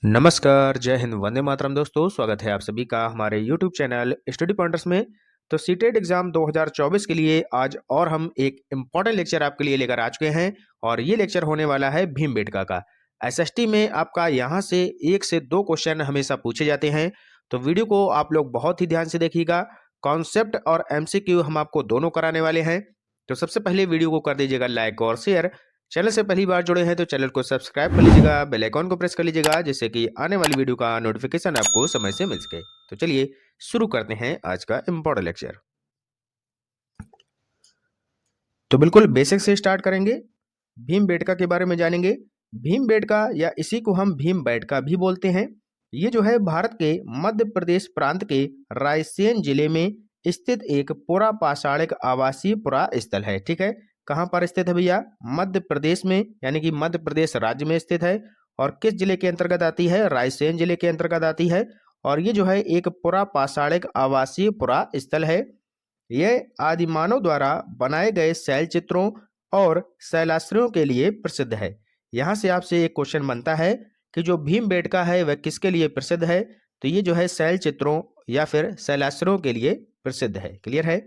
नमस्कार, जय हिंद, वंदे मातरम दोस्तों। स्वागत है आप सभी का हमारे यूट्यूब चैनल स्टडी पॉइंटर्स में। तो सीटेट एग्जाम 2024 के लिए आज और हम एक इम्पॉर्टेंट लेक्चर आपके लिए लेकर आ चुके हैं और ये लेक्चर होने वाला है भीमबेटका का। एसएसटी में आपका यहाँ से 1 से 2 क्वेश्चन हमेशा पूछे जाते हैं, तो वीडियो को आप लोग बहुत ही ध्यान से देखिएगा। कॉन्सेप्ट और एमसीक्यू हम आपको दोनों कराने वाले हैं। तो सबसे पहले वीडियो को कर दीजिएगा लाइक और शेयर। चैनल से पहली बार जुड़े हैं तो चैनल को सब्सक्राइब कर लीजिएगा, बेल आइकॉन को प्रेस कर लीजिएगा, जिससे कि आने वाली वीडियो का नोटिफिकेशन आपको समय से मिल सके। तो चलिए शुरू करते हैं आज का इम्पोर्टेंट लेक्चर। तो बिल्कुल बेसिक से स्टार्ट करेंगे। भीमबेटका के बारे में जानेंगे। भीमबेटका या इसी को हम भीमबेटका भी बोलते हैं। ये जो है भारत के मध्य प्रदेश प्रांत के रायसेन जिले में स्थित एक पुरा पाषाणिक आवासीय पुरा स्थल है। ठीक है, कहाँ पर स्थित है भैया? मध्य प्रदेश में, यानी कि मध्य प्रदेश राज्य में स्थित है। और किस जिले के अंतर्गत आती है? रायसेन जिले के अंतर्गत आती है। और ये जो है एक पुरा पाषाणिक आवासीय पुरा स्थल है। यह आदिमानव द्वारा बनाए गए शैल चित्रों और शैलाश्रयों के लिए प्रसिद्ध है। यहाँ से आपसे एक क्वेश्चन बनता है कि जो भीमबेटका है वह किसके लिए प्रसिद्ध है? तो ये जो है शैल चित्रों या फिर शैलाश्रयों के लिए प्रसिद्ध है। क्लियर है?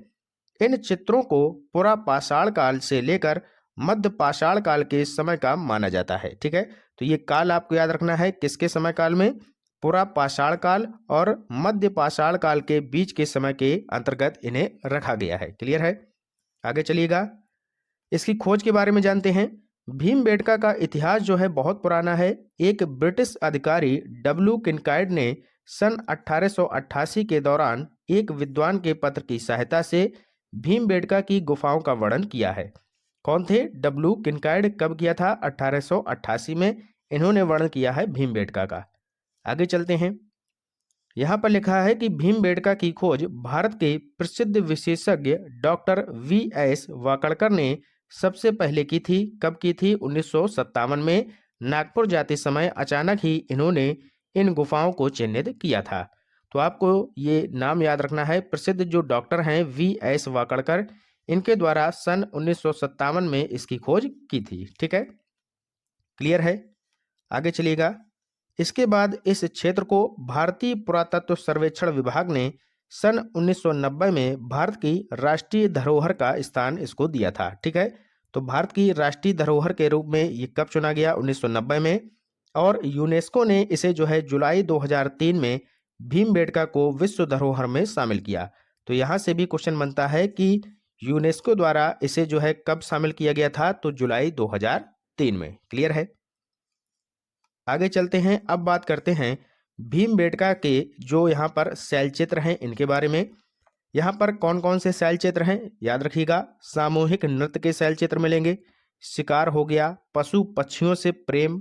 इन चित्रों को पुरा पाषाण काल से लेकर मध्य पाषाण काल के समय का माना जाता है। ठीक है, तो ये काल आपको याद रखना है, किसके समय काल में? पुरा पाषाण काल और मध्य पाषाण काल के बीच के समय के अंतर्गत इन्हें रखा गया है। क्लियर है? आगे चलिएगा, इसकी खोज के बारे में जानते हैं। भीमबेटका का इतिहास जो है बहुत पुराना है। एक ब्रिटिश अधिकारी डब्ल्यू किनकाइड ने सन 1888 के दौरान एक विद्वान के पत्र की सहायता से भीमबेटका की गुफाओं का वर्णन किया है। कौन थे? डब्ल्यू किनकाइड। कब किया था? 1888 में इन्होंने वर्णन किया है भीमबेटका का। आगे चलते हैं, यहाँ पर लिखा है कि भीमबेटका की खोज भारत के प्रसिद्ध विशेषज्ञ डॉक्टर वी.एस. वाकड़कर ने सबसे पहले की थी। कब की थी? 1957 में नागपुर जाते समय अचानक ही इन्होंने इन गुफाओं को चिन्हित किया था। तो आपको ये नाम याद रखना है, प्रसिद्ध जो डॉक्टर हैं वी.एस. वाकड़कर, इनके द्वारा सन 1957 में इसकी खोज की थी। ठीक है, क्लियर है? आगे चलिएगा, इसके बाद इस क्षेत्र को भारतीय पुरातत्व सर्वेक्षण विभाग ने सन 1990 में भारत की राष्ट्रीय धरोहर का स्थान इसको दिया था। ठीक है, तो भारत की राष्ट्रीय धरोहर के रूप में ये कब चुना गया? 1990 में। और यूनेस्को ने इसे जो है जुलाई 2003 में भीमबेटका को विश्व धरोहर में शामिल किया। तो यहाँ से भी क्वेश्चन बनता है कि यूनेस्को द्वारा इसे जो है कब शामिल किया गया था? तो जुलाई 2003 में। क्लियर है? आगे चलते हैं, अब बात करते हैं भीमबेटका के जो यहाँ पर शैल चित्र हैं इनके बारे में। यहाँ पर कौन कौन से शैल चित्र हैं याद रखिएगा। सामूहिक नृत्य के शैल चित्र मिलेंगे, शिकार हो गया, पशु पक्षियों से प्रेम,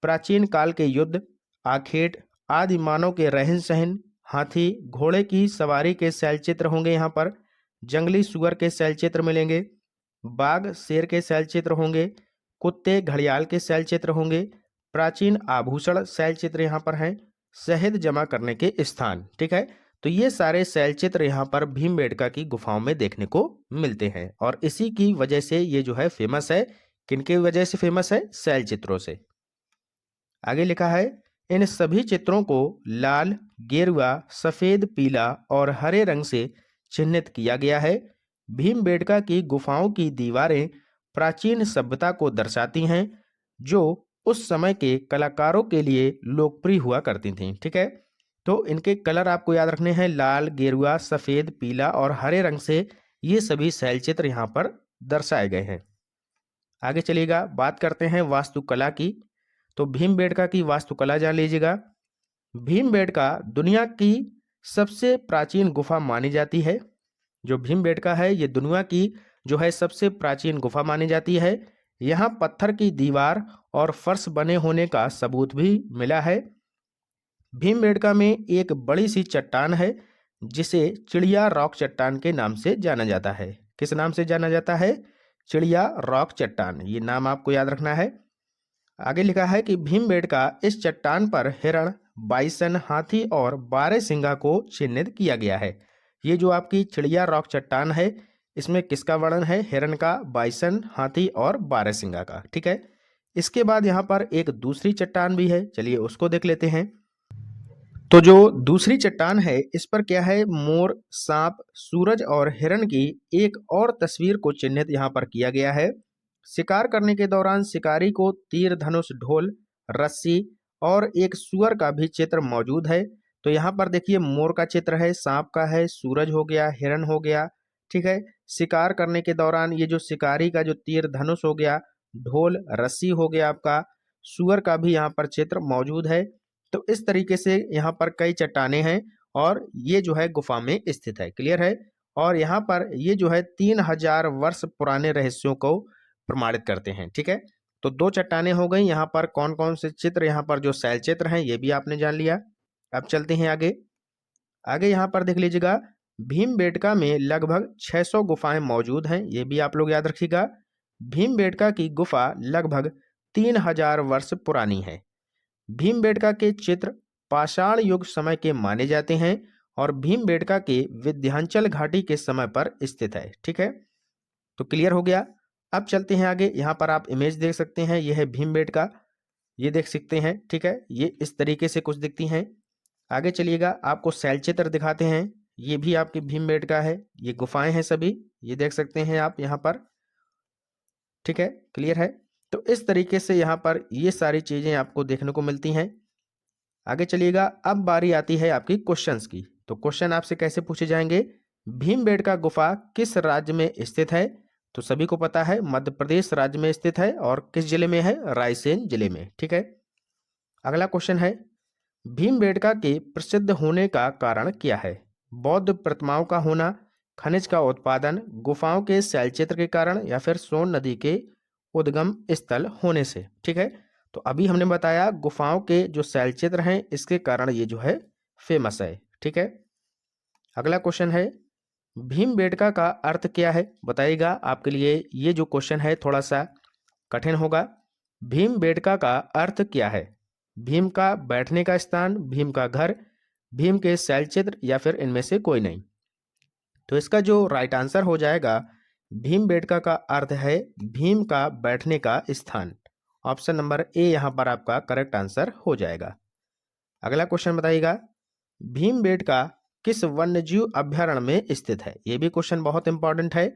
प्राचीन काल के युद्ध, आखेट, आदि मानव के रहन सहन, हाथी घोड़े की सवारी के शैल चित्र होंगे। यहाँ पर जंगली सुअर के शैल चित्र मिलेंगे, बाघ शेर के शैल चित्र होंगे, कुत्ते घड़ियाल के शैल चित्र होंगे, प्राचीन आभूषण शैल चित्र यहाँ पर हैं, शहद जमा करने के स्थान। ठीक है, तो ये सारे शैल चित्र यहाँ पर भीमबेटका की गुफाओं में देखने को मिलते हैं और इसी की वजह से ये जो है फेमस है। किनके वजह से फेमस है? शैल चित्रों से। आगे लिखा है, इन सभी चित्रों को लाल, गेरुआ, सफेद, पीला और हरे रंग से चिन्हित किया गया है। भीमबेटका की गुफाओं की दीवारें प्राचीन सभ्यता को दर्शाती हैं, जो उस समय के कलाकारों के लिए लोकप्रिय हुआ करती थीं। ठीक है, तो इनके कलर आपको याद रखने हैं, लाल, गेरुआ, सफेद, पीला और हरे रंग से ये सभी शैल चित्र यहाँ पर दर्शाए गए हैं। आगे चलिएगा, बात करते हैं वास्तुकला की। तो भीमबेटका की वास्तुकला जान लीजिएगा। भीमबेटका दुनिया की सबसे प्राचीन गुफा मानी जाती है। जो भीमबेटका है ये दुनिया की जो है सबसे प्राचीन गुफा मानी जाती है। यहाँ पत्थर की दीवार और फर्श बने होने का सबूत भी मिला है। भीमबेटका में एक बड़ी सी चट्टान है जिसे चिड़िया रॉक चट्टान के नाम से जाना जाता है। किस नाम से जाना जाता है? चिड़िया रॉक चट्टान, ये नाम आपको याद रखना है। आगे लिखा है कि भीमबेटका इस चट्टान पर हिरण, बाइसन, हाथी और बारहसिंगा को चिन्हित किया गया है। ये जो आपकी चिड़िया रॉक चट्टान है इसमें किसका वर्णन है? हिरण का, बाइसन, हाथी और बारहसिंगा का। ठीक है, इसके बाद यहाँ पर एक दूसरी चट्टान भी है, चलिए उसको देख लेते हैं। तो जो दूसरी चट्टान है इस पर क्या है, मोर, सांप, सूरज और हिरण की एक और तस्वीर को चिन्हित यहाँ पर किया गया है। शिकार करने के दौरान शिकारी को तीर, धनुष, ढोल, रस्सी और एक सूअर का भी चित्र मौजूद है। तो यहाँ पर देखिए मोर का चित्र है, सांप का है, सूरज हो गया, हिरण हो गया, ठीक है। शिकार करने के दौरान ये जो शिकारी का जो तीर, धनुष हो गया, ढोल, रस्सी हो गया आपका, सूअर का भी यहाँ पर चित्र मौजूद है। तो इस तरीके से यहाँ पर कई चट्टानें हैं और ये जो है गुफा में स्थित है, क्लियर है। और यहाँ पर ये जो है 3000 वर्ष पुराने रहस्यों को प्रमाणित करते हैं, ठीक है। तो दो चट्टानें हो गई। यहाँ पर कौन कौन से चित्र, यहाँ पर जो शैल चित्र हैं ये भी आपने जान लिया। अब चलते हैं आगे। आगे यहाँ पर देख लीजिएगा, भीमबेटका में लगभग 600 गुफाएं मौजूद हैं, ये भी आप लोग याद रखिएगा। भीमबेटका की गुफा लगभग 3000 वर्ष पुरानी है। भीमबेटका के चित्र पाषाण युग समय के माने जाते हैं और भीमबेटका के विंध्याचल घाटी के समय पर स्थित है, ठीक है। तो क्लियर हो गया। अब चलते हैं आगे। यहाँ पर आप इमेज देख सकते हैं, यह है भीमबेटका, ये देख सकते हैं, ठीक है। ये इस तरीके से कुछ दिखती हैं। आगे चलिएगा, आपको शैल चित्र दिखाते हैं। ये भी आपकी भीमबेटका है, ये गुफाएं हैं सभी, ये देख सकते हैं आप यहाँ पर, ठीक है, क्लियर है। तो इस तरीके से यहाँ पर ये सारी चीजें आपको देखने को मिलती हैं। आगे चलिएगा, अब बारी आती है आपकी क्वेश्चंस की। तो क्वेश्चन आपसे कैसे पूछे जाएंगे, भीमबेटका गुफा किस राज्य में स्थित है? तो सभी को पता है मध्य प्रदेश राज्य में स्थित है और किस जिले में है, रायसेन जिले में, ठीक है। अगला क्वेश्चन है, भीमबेटका के प्रसिद्ध होने का कारण क्या है? बौद्ध प्रतिमाओं का होना, खनिज का उत्पादन, गुफाओं के शैलचित्र के कारण या फिर सोन नदी के उद्गम स्थल होने से, ठीक है। तो अभी हमने बताया गुफाओं के जो शैलचित्र हैं इसके कारण ये जो है फेमस है, ठीक है। अगला क्वेश्चन है, भीमबेटका का अर्थ क्या है? बताइएगा। आपके लिए ये जो क्वेश्चन है थोड़ा सा कठिन होगा। भीमबेटका का अर्थ क्या है? भीम का बैठने का स्थान, भीम का घर, भीम के शैलचित्र या फिर इनमें से कोई नहीं। तो इसका जो राइट आंसर हो जाएगा, भीमबेटका का अर्थ है भीम का बैठने का स्थान। ऑप्शन नंबर ए यहाँ पर आपका करेक्ट आंसर हो जाएगा। अगला क्वेश्चन बताइएगा, भीमबेटका किस वन्यजीव अभ्यारण्य में स्थित है? ये भी क्वेश्चन बहुत इंपॉर्टेंट है।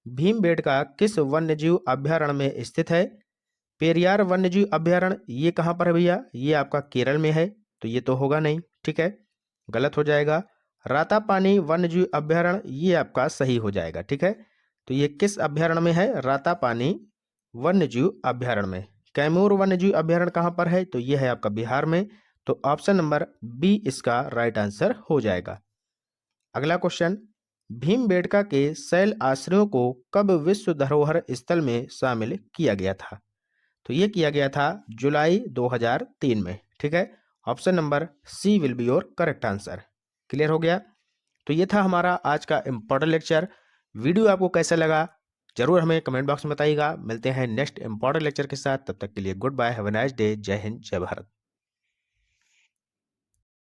भीमबेटका किस वन्यजीव अभ्यारण्य में स्थित है? पेरियार वन्यजीव अभ्यारण्य ये कहाँ पर है भैया? ये आपका केरल में है, तो ये तो होगा नहीं, ठीक है, गलत हो जाएगा। रातापानी वन्यजीव अभ्यारण्य ये आपका सही हो जाएगा, ठीक है। तो ये किस अभ्यारण्य में है? रातापानी वन्यजीव अभ्यारण्य में। कैमूर वन्यजीव अभ्यारण्य कहाँ पर है? तो ये है आपका बिहार में। तो ऑप्शन नंबर बी इसका राइट आंसर हो जाएगा। अगला क्वेश्चन, भीमबेटका के शैल आश्रयों को कब विश्व धरोहर स्थल में शामिल किया गया था? तो ये किया गया था जुलाई 2003 में, ठीक है। Option number C will be your correct answer. Clear हो गया। तो ये था हमारा आज का इम्पोर्टेंट लेक्चर। वीडियो आपको कैसा लगा जरूर हमें कमेंट बॉक्स में बताइएगा। मिलते हैं नेक्स्ट इम्पोर्टेंट लेक्चर के साथ, तब तक के लिए goodbye, have a nice day, जय हिंद, जय भारत।